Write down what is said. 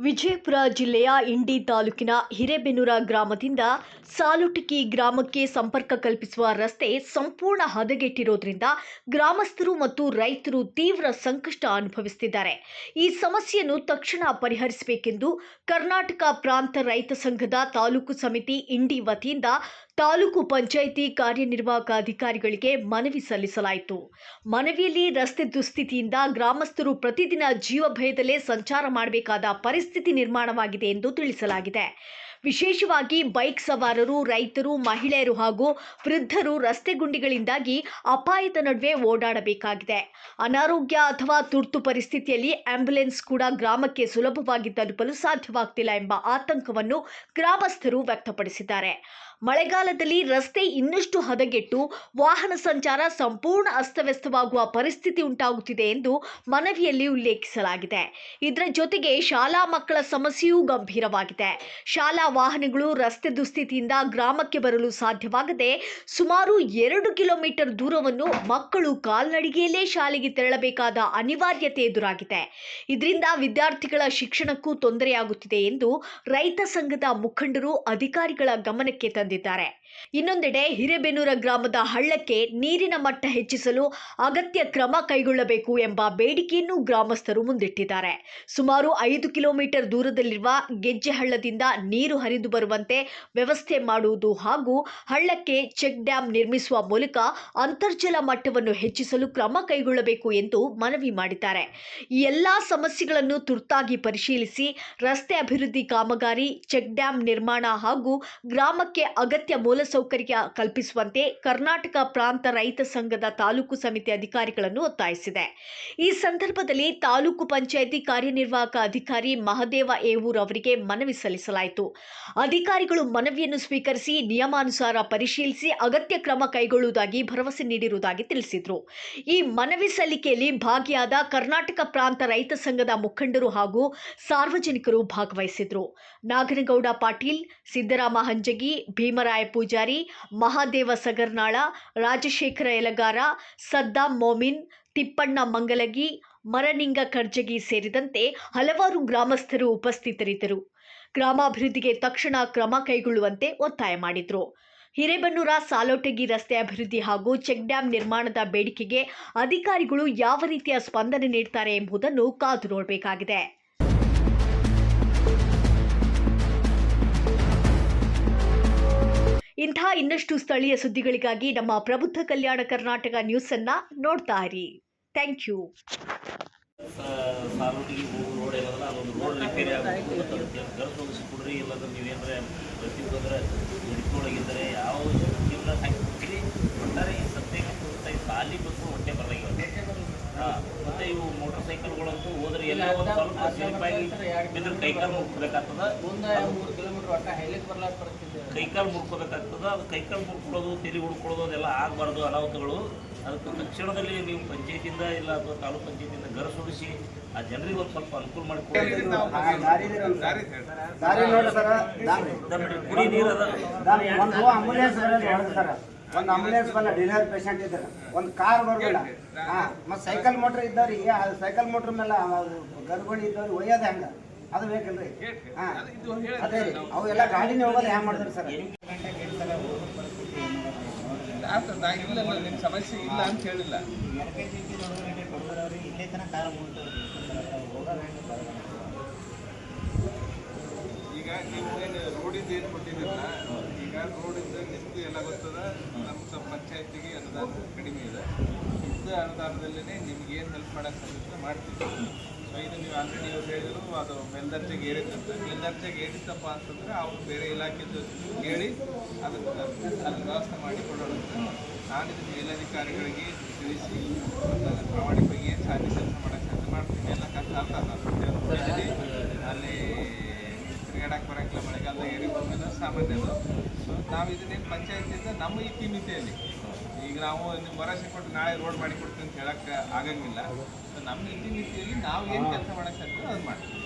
ವಿಜಯಪುರ ಜಿಲ್ಲೆಯ ಇಂಡಿ ತಾಲೂಕಿನ ಹಿರೇಬೆನ್ನೂರ ಗ್ರಾಮದಿಂದ ಸಾಲುಟಗಿ ಗ್ರಾಮಕ್ಕೆ ಸಂಪರ್ಕ ಕಲ್ಪಿಸುವ ರಸ್ತೆ ಸಂಪೂರ್ಣ ಹದಗೆಟ್ಟಿರುವುದರಿಂದ ಗ್ರಾಮಸ್ಥರು ಮತ್ತು ರೈತರು ತೀವ್ರ ಸಂಕಷ್ಟ ಅನುಭವಿಸುತ್ತಿದ್ದಾರೆ. ಈ ಸಮಸ್ಯೆಯನ್ನು ತಕ್ಷಣ ಪರಿಹರಿಸಬೇಕೆಂದು ಕರ್ನಾಟಕ ಪ್ರಾಂತ ರೈತ ಸಂಘದ ತಾಲೂಕು ಸಮಿತಿ ಇಂಡಿ ವತಿಯಿಂದ ತಾಲೂಕು ಪಂಚಾಯಿತಿ ಕಾರ್ಯನಿರ್ವಾಹಕ ಅಧಿಕಾರಿಗಳಿಗೆ ಮನವಿ ಸಲ್ಲಿಸಲಾಯಿತು. ಮನವಿಯಲ್ಲಿ ರಸ್ತೆ ದುಸ್ಥಿತಿಯಿಂದ ಗ್ರಾಮಸ್ಥರು ಪ್ರತಿದಿನ ಜೀವ ಭಯದಲ್ಲೇ ಸಂಚಾರ ಮಾಡಬೇಕಾದ ಪರಿಸ್ಥಿತಿ ನಿರ್ಮಾಣವಾಗಿದೆ ಎಂದು ತಿಳಿಸಲಾಗಿದೆ. ವಿಶೇಷವಾಗಿ ಬೈಕ್ ಸವಾರರು, ರೈತರು, ಮಹಿಳೆಯರು ಹಾಗೂ ವೃದ್ಧರು ರಸ್ತೆ ಗುಂಡಿಗಳಿಂದಾಗಿ ಅಪಾಯದ ನಡುವೆ ಓಡಾಡಬೇಕಾಗಿದೆ. ಅನಾರೋಗ್ಯ ಅಥವಾ ತುರ್ತು ಪರಿಸ್ಥಿತಿಯಲ್ಲಿ ಆಂಬ್ಯುಲೆನ್ಸ್ ಕೂಡ ಗ್ರಾಮಕ್ಕೆ ಸುಲಭವಾಗಿ ತಲುಪಲು ಸಾಧ್ಯವಾಗುತ್ತಿಲ್ಲ ಎಂಬ ಆತಂಕವನ್ನು ಗ್ರಾಮಸ್ಥರು ವ್ಯಕ್ತಪಡಿಸಿದ್ದಾರೆ. ಮಳೆಗಾಲದಲ್ಲಿ ರಸ್ತೆ ಇನ್ನಷ್ಟು ಹದಗೆಟ್ಟು ವಾಹನ ಸಂಚಾರ ಸಂಪೂರ್ಣ ಅಸ್ತವ್ಯಸ್ತವಾಗುವ ಪರಿಸ್ಥಿತಿ ಉಂಟಾಗುತ್ತಿದೆ ಎಂದು ಮನವಿಯಲ್ಲಿ ಉಲ್ಲೇಖಿಸಲಾಗಿದೆ. ಇದರ ಜೊತೆಗೆ ಶಾಲಾ ಮಕ್ಕಳ ಸಮಸ್ಯೆಯೂ ಗಂಭೀರವಾಗಿದೆ. ಶಾಲಾ ವಾಹನಗಳು ರಸ್ತೆ ದುಸ್ಥಿತಿಯಿಂದ ಗ್ರಾಮಕ್ಕೆ ಬರಲು ಸಾಧ್ಯವಾಗದೆ ಸುಮಾರು 2 ಕಿಲೋಮೀಟರ್ ದೂರವನ್ನು ಮಕ್ಕಳು ಕಾಲ್ನಡಿಗೆಯಲ್ಲೇ ಶಾಲೆಗೆ ತೆರಳಬೇಕಾದ ಅನಿವಾರ್ಯತೆ ಎದುರಾಗಿದೆ. ಇದರಿಂದ ವಿದ್ಯಾರ್ಥಿಗಳ ಶಿಕ್ಷಣಕ್ಕೂ ತೊಂದರೆಯಾಗುತ್ತಿದೆ ಎಂದು ರೈತ ಸಂಘದ ಮುಖಂಡರು ಅಧಿಕಾರಿಗಳ ಗಮನಕ್ಕೆ ತಂದಿದ್ದಾರೆ. ಇನ್ನೊಂದೆಡೆ ಹಿರೇಬೆನ್ನೂರ ಗ್ರಾಮದ ಹಳ್ಳಕ್ಕೆ ನೀರಿನ ಮಟ್ಟ ಹೆಚ್ಚಿಸಲು ಅಗತ್ಯ ಕ್ರಮ ಕೈಗೊಳ್ಳಬೇಕು ಎಂಬ ಬೇಡಿಕೆಯನ್ನು ಗ್ರಾಮಸ್ಥರು ಮುಂದಿಟ್ಟಿದ್ದಾರೆ. ಸುಮಾರು 5 ಕಿಲೋಮೀಟರ್ ದೂರದಲ್ಲಿರುವ ಗೆಜ್ಜೆ ಹಳ್ಳದಿಂದ ನೀರು ಹರಿದು ಬರುವಂತೆ ವ್ಯವಸ್ಥೆ ಮಾಡುವುದು ಹಾಗೂ ಹಳ್ಳಕ್ಕೆ ಚೆಕ್ ಡ್ಯಾಂ ನಿರ್ಮಿಸುವ ಮೂಲಕ ಅಂತರ್ಜಲ ಮಟ್ಟವನ್ನು ಹೆಚ್ಚಿಸಲು ಕ್ರಮ ಕೈಗೊಳ್ಳಬೇಕು ಎಂದು ಮನವಿ ಮಾಡಿದ್ದಾರೆ. ಈ ಎಲ್ಲಾ ಸಮಸ್ಯೆಗಳನ್ನು ತುರ್ತಾಗಿ ಪರಿಶೀಲಿಸಿ ರಸ್ತೆ ಅಭಿವೃದ್ಧಿ ಕಾಮಗಾರಿ, ಚೆಕ್ ಡ್ಯಾಂ ನಿರ್ಮಾಣ ಹಾಗೂ ಗ್ರಾಮಕ್ಕೆ ಅಗತ್ಯ ಮೂಲಸೌಕರ್ಯ ಕಲ್ಪಿಸುವಂತೆ ಕರ್ನಾಟಕ ಪ್ರಾಂತ ರೈತ ಸಂಘದ ತಾಲೂಕು ಸಮಿತಿ ಅಧಿಕಾರಿಗಳನ್ನು ಒತ್ತಾಯಿಸಿದೆ. ಈ ಸಂದರ್ಭದಲ್ಲಿ ತಾಲೂಕು ಪಂಚಾಯಿತಿ ಕಾರ್ಯನಿರ್ವಾಹಕ ಅಧಿಕಾರಿ ಮಹದೇವ ಏವೂರ್ ಅವರಿಗೆ ಮನವಿ ಸಲ್ಲಿಸಲಾಯಿತು. ಅಧಿಕಾರಿಗಳು ಮನವಿಯನ್ನು ಸ್ವೀಕರಿಸಿ ನಿಯಮಾನುಸಾರ ಪರಿಶೀಲಿಸಿ ಅಗತ್ಯ ಕ್ರಮ ಕೈಗೊಳ್ಳುವುದಾಗಿ ಭರವಸೆ ನೀಡಿರುವುದಾಗಿ ತಿಳಿಸಿದರು. ಈ ಮನವಿ ಸಲ್ಲಿಕೆಯಲ್ಲಿ ಭಾಗಿಯಾದ ಕರ್ನಾಟಕ ಪ್ರಾಂತ ರೈತ ಸಂಘದ ಮುಖಂಡರು ಹಾಗೂ ಸಾರ್ವಜನಿಕರು ಭಾಗವಹಿಸಿದರು. ನಾಗನಗೌಡ ಪಾಟೀಲ್, ಸಿದ್ದರಾಮ ಹಂಜಗಿ, ಭೀಮರಾಯ ಪೂಜಾರಿ, ಮಹಾದೇವ ಸಗರ್ನಾಳ, ರಾಜಶೇಖರ ಯಲಗಾರ, ಸದ್ದಾಂ ಮೋಮಿನ್, ತಿಪ್ಪಣ್ಣ ಮಂಗಲಗಿ, ಮರನಿಂಗ ಕರ್ಜಗಿ ಸೇರಿದಂತೆ ಹಲವಾರು ಗ್ರಾಮಸ್ಥರು ಉಪಸ್ಥಿತರಿದ್ದರು. ಗ್ರಾಮಾಭಿವೃದ್ಧಿಗೆ ತಕ್ಷಣ ಕ್ರಮ ಕೈಗೊಳ್ಳುವಂತೆ ಒತ್ತಾಯ ಮಾಡಿದರು. ಹಿರೇಬೆನ್ನೂರ ಸಾಲೋಟಗಿ ರಸ್ತೆ ಅಭಿವೃದ್ಧಿ ಹಾಗೂ ಚೆಕ್ ಡ್ಯಾಂ ನಿರ್ಮಾಣದ ಬೇಡಿಕೆಗೆ ಅಧಿಕಾರಿಗಳು ಯಾವ ರೀತಿಯ ಸ್ಪಂದನೆ ನೀಡುತ್ತಾರೆ ಎಂಬುದನ್ನು ಕಾದು ನೋಡಬೇಕಾಗಿದೆ. ಇಂತಹ ಇನ್ನಷ್ಟು ಸ್ಥಳೀಯ ಸುದ್ದಿಗಳಿಗಾಗಿ ನಮ್ಮ ಪ್ರಬುದ್ಧ ಕಲ್ಯಾಣ ಕರ್ನಾಟಕ ನ್ಯೂಸ್ ಅನ್ನ ನೋಡ್ತಾ ಇರಿ. Thank you. ಸಾಲೋಟಿಗೆ ಹೋಗೋ ರೋಡ್ ಏನದಲ್ಲ ಅದೊಂದು ರೋಡ್ ರಿಪೇರಿ ಆಗಬೇಕು. ಗರ್ಭೋಗಿಸಿ ಕೊಡ್ರಿ, ಇಲ್ಲಂದ್ರೆ ನೀವೇನಾರ ಪ್ರತಿಯೊಂದ್ರೆ ಹಿಡಿತೊಳಗಿದ್ದರೆ ಯಾವ ಇಲ್ಲ ಹಾಕಿಬಿಡ್ತೀರಿ. ಒಟ್ಟಾರೆ ಈ ಸದ್ಯಕ್ಕೆ ಖಾಲಿ ಬಸ್ಸು ಹೊಟ್ಟೆ ಬರಲಾಗಿವೆ. ಮತ್ತು ಇವು ಮೋಟರ್ ಸೈಕಲ್ಗಳಂತೂ ಹೋದ್ರೆ ಎಲ್ಲ ಒಂದು ಸ್ವಲ್ಪ ಸ್ಲಿಪ್ಪಾಗಿ ಬಿದ್ದರೆ ಕೈಕಾಲು ಮುರ್ಕೋಬೇಕಾಗ್ತದೆ. 3 ಕಿಲೋಮೀಟರ್ ಒಟ್ಟ ಹೈಲಿಕ್ಕೆ ಬರ್ಲಾಕ ಬರ್ತಿದ್ದೆ. ಕೈಕಾಲು ಮುರ್ಕೋಬೇಕಾಗ್ತದೆ. ಅದು ಕೈಕಾಲು ಮುರ್ಕೊಳ್ಳೋದು, ತೆಲಿ ಹುಡ್ಕೊಳ್ಳೋದು ಅದೆಲ್ಲ ಆಗಬಾರ್ದು ಅನಾಹುತಗಳು. ಅದಕ್ಕೆ ತಕ್ಷಣದಲ್ಲಿ ನೀವು ಪಂಚಾಯತಿಯಿಂದ ಇಲ್ಲ ಅಥವಾ ತಾಲೂಕು ಪಂಚಾಯತಿಯಿಂದ ಗರಸೊಡಿಸಿ ಆ ಜನರಿಗೆ ಒಂದು ಸ್ವಲ್ಪ ಅನುಕೂಲ ಮಾಡಿಕೊಡಿ. ಕುಡಿ ನೀರು ಒಂದು ಆಂಬುಲೆನ್ಸ್ ಬಲ್ಲ, ಡೆಲಿವರಿ ಪೇಷಂಟ್ ಇದ್ದಾರೆ, ಒಂದು ಕಾರ್ ಬರೋಲ್ಲ. ಮತ್ತು ಸೈಕಲ್ ಮೋಟ್ರ್ ಇದ್ದವ್ರಿಗೆ ಸೈಕಲ್ ಮೋಟ್ರ್ ಮೇಲೆ ಗರ್ಭಿಣಿ ಇದ್ದವ್ರಿಗೆ ಒಯ್ಯೋದು ಹೆಂಗೆ ಅದು ಬೇಕಲ್ರಿ. ಅದೇ ರೀ, ಅವೆಲ್ಲ ಗಾಡಿನೇ ಹೋಗೋದು ಹ್ಯಾಂಗ ಮಾಡ್ತಾರೆ ಸರ್? ಇಲ್ಲ ನಿಮ್ಮ ಸಮಸ್ಯೆ ಇಲ್ಲ ಅಂತ ಹೇಳಿಲ್ಲ. ಈಗ ನೀವು ರೋಡಿಂದ ಏನು ಕೊಟ್ಟಿದ್ದೀರಲ್ಲ, ಈಗ ರೋಡಿಂದ ನಿಮಗೂ ಎಲ್ಲ ಗೊತ್ತದ. ನಮ್ಮ ಪಂಚಾಯತಿಗೆ ಅನುದಾನ ಕಡಿಮೆ ಇದೆ. ಇದ್ದ ಅನುದಾನದಲ್ಲೇ ನಿಮ್ಗೆ ಏನು ಹೆಲ್ಪ್ ಮಾಡೋಕ್ಕೆ ಸಾಧ್ಯ ಮಾಡ್ತೀವಿ. ಸೊ ಇದು ನೀವು ಆಲ್ರೆಡಿ ಇವ್ರು ಹೇಳಿದ್ರು, ಅದು ಮೇಲ್ದರ್ಜೆಗೆ ಏರಿತ್ತಂತೆ. ಮೇಲ್ದರ್ಜೆಗೆ ಏರಿತ್ತಪ್ಪ ಅಂತಂದರೆ ಅವ್ರು ಬೇರೆ ಇಲಾಖೆದು ಹೇಳಿ ಅದಕ್ಕೆ ಅಲ್ಲಿ ವ್ಯವಸ್ಥೆ ಮಾಡಿ ಕೊಡೋಣಂತೆ. ನಾನು ಇದು ಮೇಲಧಿಕಾರಿಗಳಿಗೆ ತಿಳಿಸಿ ಪ್ರಾಮಾಣಿಕವಾಗಿ ಏನು ಸಾಧ್ಯ ಕೆಲಸ ಮಾಡೋಕ್ಕೆ ಸಾಧ್ಯ ಮಾಡ್ತೀನಿ. ಎಲ್ಲ ಕಷ್ಟ ಆಗ್ತದೆ ಅಲ್ಲಿ ತಿರುಗಾಡಕ್ಕೆ ಬರೋಕ್ಕಿಲ್ಲ. ಮಳೆಗಾಲದ ಏರಿ ಹೋಗೋದು ಸಾಮಾನ್ಯದು. ಸೊ ನಾವು ಇದನ್ನೇನು ಪಂಚಾಯತಿಯಿಂದ ನಮ್ಮ ಇತಿಮಿತಿಯಲ್ಲಿ ಈಗ ನಾವು ನೀವು ಭರವಸೆ ಕೊಟ್ಟು ನಾಳೆ ರೋಡ್ ಮಾಡಿ ಕೊಡ್ತೀವಿ ಅಂತ ಹೇಳಕ್ಕೆ ಆಗಂಗಿಲ್ಲ. ಸೊ ನಮ್ಮ ಇತಿಮಿತಿಯಲ್ಲಿ ನಾವು ಏನು ಕೆಲಸ ಮಾಡೋಕ್ಕೆ ಸಾಧ್ಯ ಅದು ಮಾಡ್ತೀವಿ.